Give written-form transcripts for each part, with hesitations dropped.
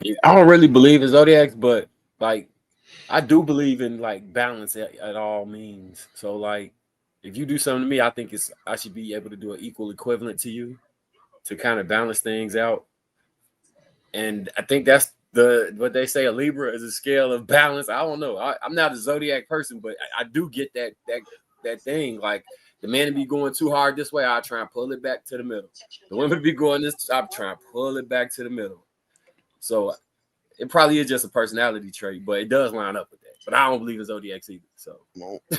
I don't really believe in zodiacs, but like I do believe in like balance at all means. So like if you do something to me, I think I should be able to do an equal equivalent to you to kind of balance things out. And I think that's what they say, a Libra is a scale of balance. I don't know. I'm not a zodiac person, but I do get that thing. Like the man to be going too hard this way, I try and pull it back to the middle. The women to be going this, I'm trying to pull it back to the middle. So it probably is just a personality trait, but it does line up with that. But I don't believe in zodiacs either. So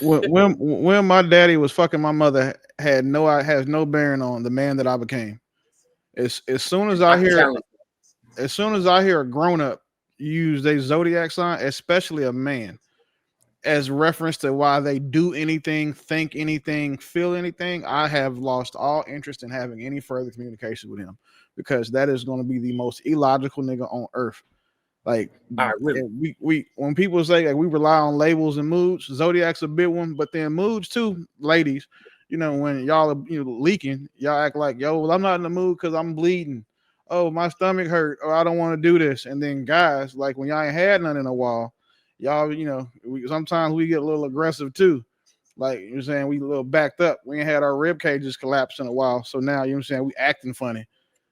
when my daddy was fucking my mother has no bearing on the man that I became. As soon as I hear a grown up use a zodiac sign, especially a man, as reference to why they do anything, think anything, feel anything, I have lost all interest in having any further communication with him because that is going to be the most illogical nigga on earth. Like we when people say like we rely on labels and moods, zodiac's a big one, but then moods too, ladies. You know, when y'all are leaking, y'all act like, yo, well, I'm not in the mood because I'm bleeding. Oh, my stomach hurt, or I don't want to do this. And then guys, like when y'all ain't had none in a while, y'all, sometimes we get a little aggressive too. Like you're saying, we a little backed up. We ain't had our rib cages collapse in a while. So now you know what I'm saying, we acting funny.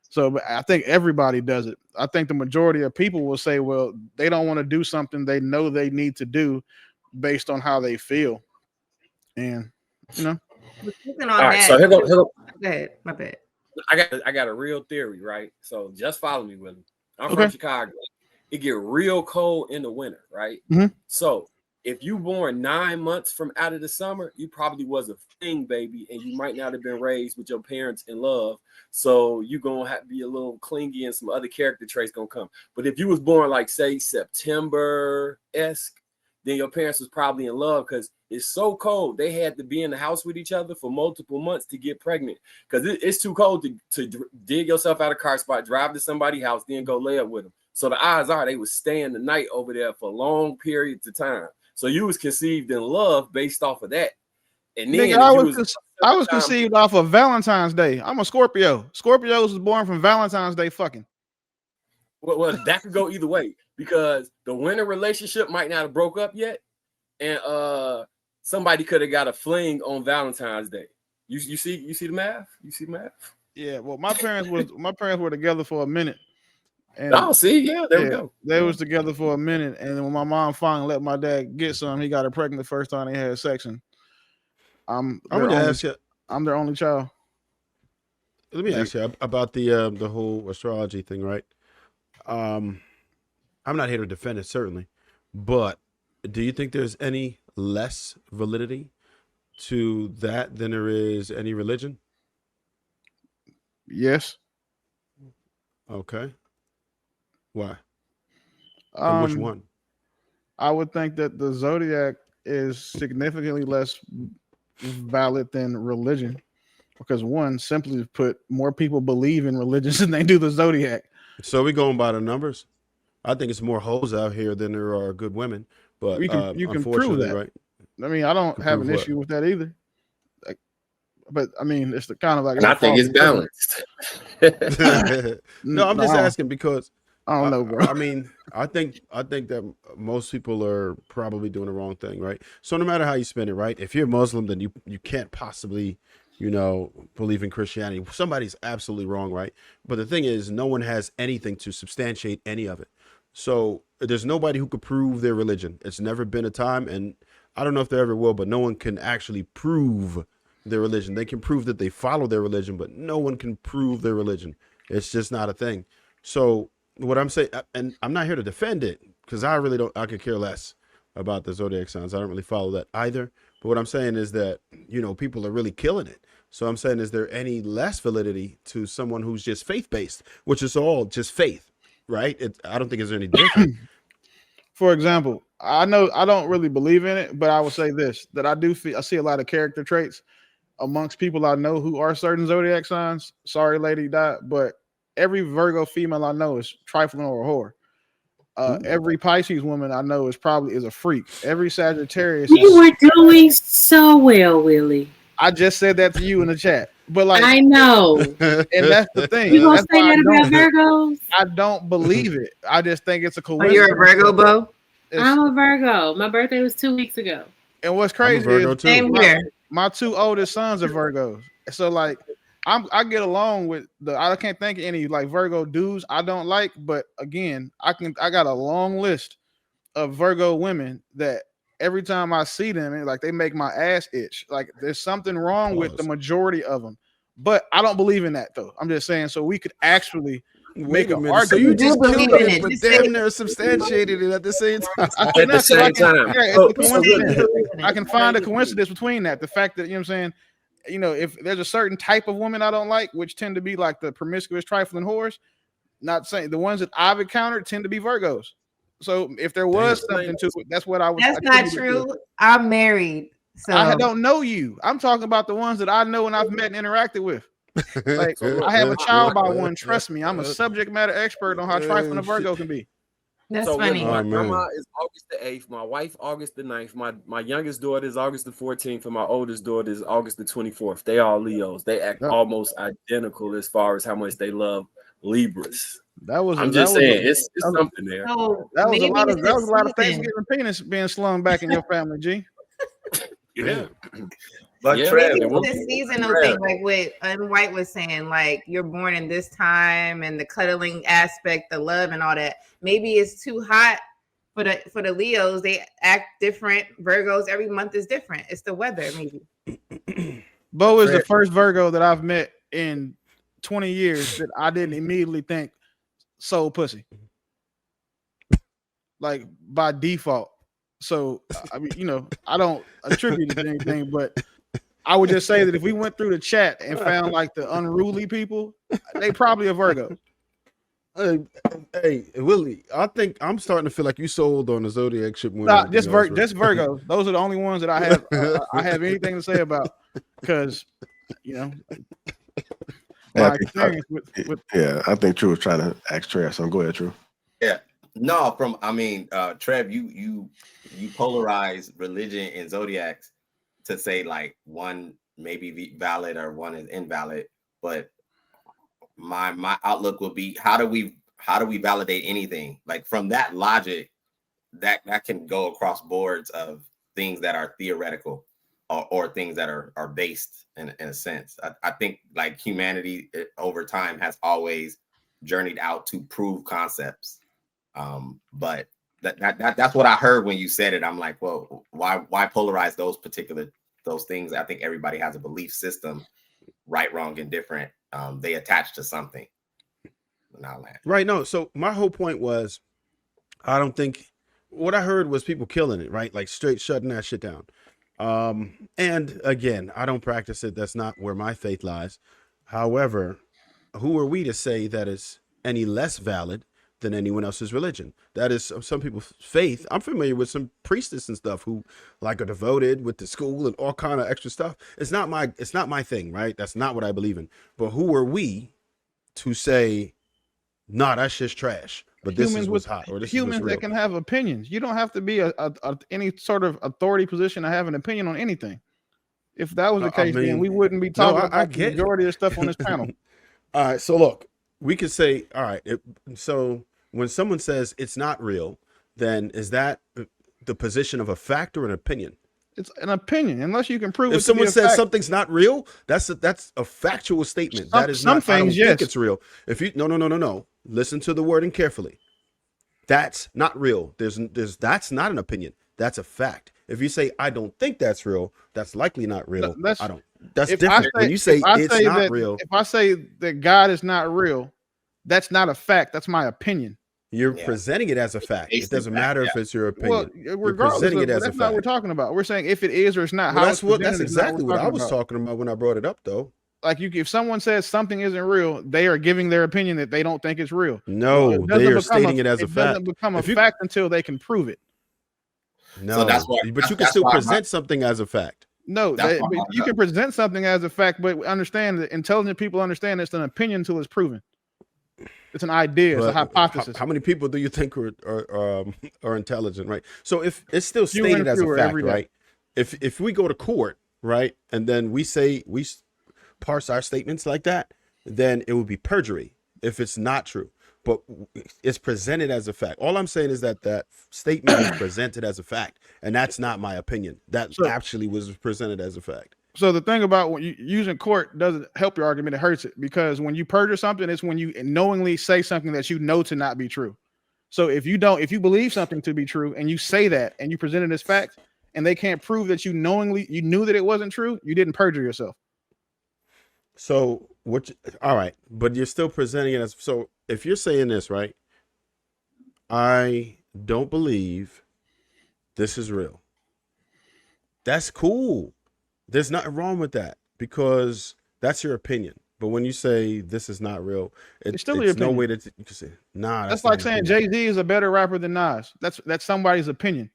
So but I think everybody does it. I think the majority of people will say, well, they don't want to do something they know they need to do based on how they feel. And Speaking on all that, right, so here go. go ahead. My bad. I got a real theory, right? So just follow me, Willie. I'm from Chicago. It get real cold in the winter, right? Mm-hmm. So if you born 9 months from out of the summer, you probably was a thing baby, and you might not have been raised with your parents in love. So you gonna have to be a little clingy, and some other character traits gonna come. But if you was born like say September-esque, then your parents was probably in love because it's so cold. They had to be in the house with each other for multiple months to get pregnant because it's too cold to dig yourself out of car spot, drive to somebody's house, then go lay up with them. So the odds are they was staying the night over there for long periods of time. So you was conceived in love based off of that. And then nigga, I was conceived off of Valentine's Day. I'm a Scorpio. Scorpios was born from Valentine's Day fucking. Well, that could go either way because the winter relationship might not have broke up yet, and somebody could have got a fling on Valentine's Day. You see the math? You see the math? Yeah. Well, my parents were together for a minute. And there we go. They was together for a minute, and when my mom finally let my dad get some, he got her pregnant the first time they had sex. And I'm their only child. Let me ask you about the whole astrology thing, right? I'm not here to defend it, certainly, but do you think there's any less validity to that than there is any religion? Yes. Okay. Why? Which one? I would think that the zodiac is significantly less valid than religion because one, simply put, more people believe in religions than they do the zodiac. So we going by the numbers? I think it's more hoes out here than there are good women, but you can prove that, right? I mean, I don't have an issue with that either. But I mean, it's the kind of like. And I think it's balanced. No, I'm just asking because I don't know, bro. I mean, I think that most people are probably doing the wrong thing, right? So no matter how you spin it, right? If you're Muslim, then you can't possibly, believe in Christianity. Somebody's absolutely wrong, right? But the thing is, no one has anything to substantiate any of it. So there's nobody who could prove their religion. It's never been a time, and I don't know if there ever will, but no one can actually prove their religion. They can prove that they follow their religion, but no one can prove their religion. It's just not a thing. So what I'm saying, and I'm not here to defend it because I could care less about the zodiac signs. I don't really follow that either. But what I'm saying is that, people are really killing it. So I'm saying, is there any less validity to someone who's just faith-based, which is all just faith, right? I don't think it's any different. For example, I know I don't really believe in it, but I will say this, that I see a lot of character traits amongst people I know who are certain zodiac signs. Sorry, lady, but every Virgo female I know is trifling or a whore. Every Pisces woman I know is a freak. Every Sagittarius. You were doing so well, Willie. I just said that to you in the chat. But like, I know. and that's the thing. You gonna That's say why that about Virgos? I don't believe it. I just think it's a Are coincidence. you a Virgo, Bo? I'm a Virgo. My birthday was 2 weeks ago. And what's I'm a crazy Virgo is too. Same here. my two oldest sons are Virgos. So like I get along with I can't think of any like Virgo dudes I don't like, but again, I got a long list of Virgo women that every time I see them, like they make my ass itch. Like there's something wrong with the majority of them. But I don't believe in that though. I'm just saying so we could actually make Wait a an minute. So argument. you You just do killed believe in it, it. but Just say damn it. near substantiated it at the same time. At the same time. Yeah, So- it's a so coincidence. look, I can find a coincidence between that. The fact that, you know what I'm saying, you know, if there's a certain type of woman I don't like, which tend to be like the promiscuous, trifling whores, not saying the ones that I've encountered tend to be Virgos. So if there was something to it, that's what I was. That's not true. I'm married. So I don't know you. I'm talking about the ones that I know and I've met and interacted with. Like I have a child by one. Trust me, I'm a subject matter expert on how trifling a Virgo can be. that's so funny. Look, my Oh, grandma is August the 8th, my wife August the 9th, my youngest daughter is August the 14th, and my oldest daughter is August the 24th. They all Leos. They act almost identical as far as how much they love Libras. I'm just saying it's something there. So That was a lot of season. Thanksgiving penis being slung back in your family, G. Yeah. But Yeah. Trev, Maybe it's the seasonal thing, like what White was saying, like you're born in this time and the cuddling aspect, the love and all that. Maybe it's too hot for the Leos. They act different. Virgos, every month is different. It's the weather, maybe. Bo is the first Virgo that I've met in 20 years that I didn't immediately think soul pussy. Like by default. So I mean, you know, I don't attribute it to anything, but I would just say that if we went through the chat and found like the unruly people, they probably a Virgo. Hey, Willie, I think I'm starting to feel like you sold on the zodiac ship more. Nah, just Virgos. Those are the only ones that I have anything to say about because you know my experience with yeah, I think True was trying to ask Trev. So go ahead, True. Yeah, no, Trev, you polarize religion and zodiacs to say like one may be valid or one is invalid, but my outlook will be how do we validate anything? Like from that logic, that can go across boards of things that are theoretical or things that are based in a sense. I think like humanity over time has always journeyed out to prove concepts. But that's what I heard when you said it. I'm like, well, why polarize those things? I think everybody has a belief system, right, wrong, and different. They attach to something. Right. No. So my whole point was, I don't think what I heard was people killing it, right? Like straight shutting that shit down. And again, I don't practice it. That's not where my faith lies. However, who are we to say that is any less valid than anyone else's religion? That is some people's faith. I'm familiar with some priestess and stuff who like are devoted with the school and all kind of extra stuff. It's not my thing, right? That's not what I believe in. But who are we to say, nah, that shit's trash, but this is what's hot, or this humans is what's real. that can have opinions. You don't have to be any sort of authority position to have an opinion on anything. If that was the case, then we wouldn't be talking about the majority of stuff on this panel. All right, so look, we could say, all right, so when someone says it's not real, then is that the position of a fact or an opinion? It's an opinion, unless you can prove it. If someone says something's not real, that's a factual statement. That is not. I don't think it's real. If you no. Listen to the wording carefully. That's not real. That's not an opinion. That's a fact. If you say I don't think that's real, that's likely not real. That's different. When you say it's not real, if I say that God is not real, that's not a fact. That's my opinion. You're presenting it as a fact. It doesn't matter if it's your opinion. Well, regardless, that's not what we're talking about. We're saying if it is or it's not. Well, that's exactly what I was talking about when I brought it up, though. Like if someone says something isn't real, they are giving their opinion that they don't think it's real. No, they are stating it as a fact. It doesn't become a fact until they can prove it. No, but you can still present something as a fact. No, you can present something as a fact, but understand that intelligent people understand it's an opinion until it's proven. It's an idea, it's a hypothesis. How many people do you think are intelligent, right? So if it's still stated as a fact, right? If we go to court, right, and then we say parse our statements like that, then it would be perjury if it's not true. But it's presented as a fact. All I'm saying is that that statement is presented as a fact, and that's not my opinion. That actually was presented as a fact. So the thing about when you using court doesn't help your argument; it hurts it, because when you perjure something, it's when you knowingly say something that you know to not be true. So if you believe something to be true and you say that and you present it as fact, and they can't prove that you knew that it wasn't true, you didn't perjure yourself. So all right, but you're still presenting it as, so if you're saying this, right, I don't believe this is real. That's cool. There's nothing wrong with that, because that's your opinion. But when you say this is not real, it's still your opinion. No way that you can say, nah. That's like saying Jay-Z is a better rapper than Nas. That's somebody's opinion.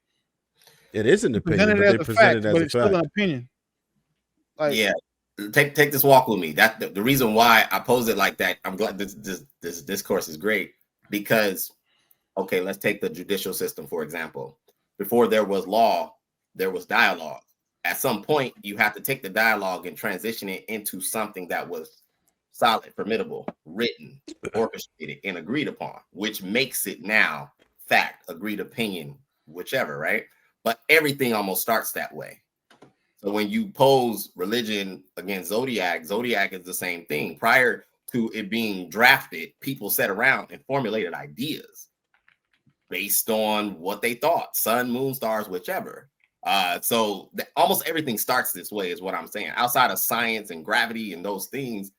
It is an opinion, but they present it as a fact. Still an opinion. Like, yeah. Take this walk with me. That the reason why I pose it like that. I'm glad this discourse is great, because, okay, let's take the judicial system for example. Before there was law, there was dialogue. At some point, you have to take the dialogue and transition it into something that was solid, formidable, written, orchestrated, and agreed upon, which makes it now fact, agreed opinion, whichever, right? But everything almost starts that way. So when you pose religion against zodiac, zodiac is the same thing. Prior to it being drafted, people sat around and formulated ideas based on what they thought, sun, moon, stars, whichever. So almost everything starts this way is what I'm saying. Outside of science and gravity and those things,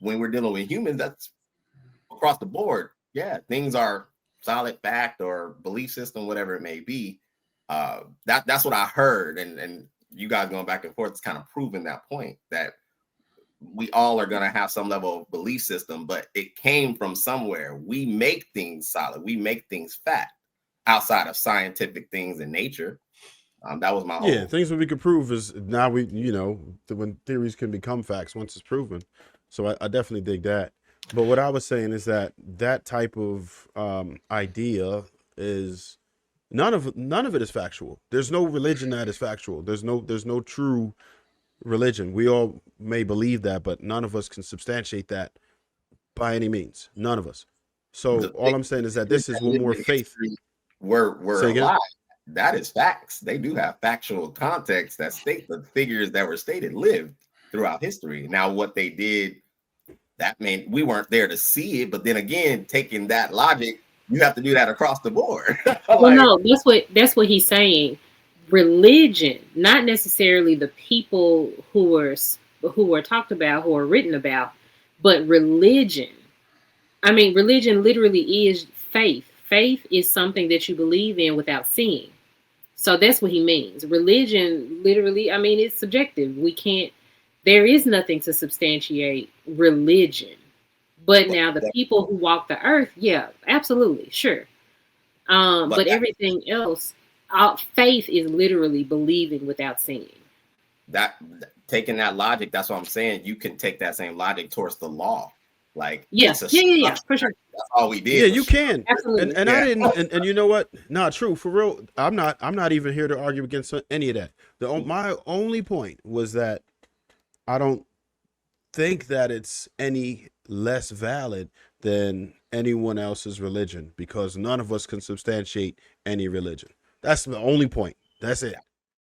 when we're dealing with humans, that's across the board. Yeah, things are solid fact or belief system, whatever it may be. That's what I heard. And you guys going back and forth is kind of proving that point, that we all are going to have some level of belief system, but it came from somewhere. We make things solid. We make things fact outside of scientific things in nature. That was my whole things that we could prove is now when theories can become facts once it's proven. So I definitely dig that. But what I was saying is that type of idea is none of it is factual. There's no religion that is factual. There's no true religion. We all may believe that, but none of us can substantiate that by any means. None of us. So all I'm saying is that this is one more faith. We're alive. That is facts. They do have factual context that state the figures that were stated lived throughout history. Now, what they did, that meant we weren't there to see it. But then again, taking that logic, you have to do that across the board. Well, no, that's what he's saying. Religion, not necessarily the people who are talked about, who are written about, but religion. I mean, religion literally is faith. Faith is something that you believe in without seeing. So that's what he means. Religion, literally, I mean, it's subjective. There is nothing to substantiate religion. But now the people who walk the earth, yeah, absolutely, sure. But everything else, faith is literally believing without seeing. Taking that logic, that's what I'm saying. You can take that same logic towards the law. Like, yeah, for sure. That's all we did. Yeah, you can. Absolutely. And I didn't. And you know what? Not true. For real, I'm not even here to argue against any of that. My only point was that I don't think that it's any less valid than anyone else's religion, because none of us can substantiate any religion. That's the only point. That's it.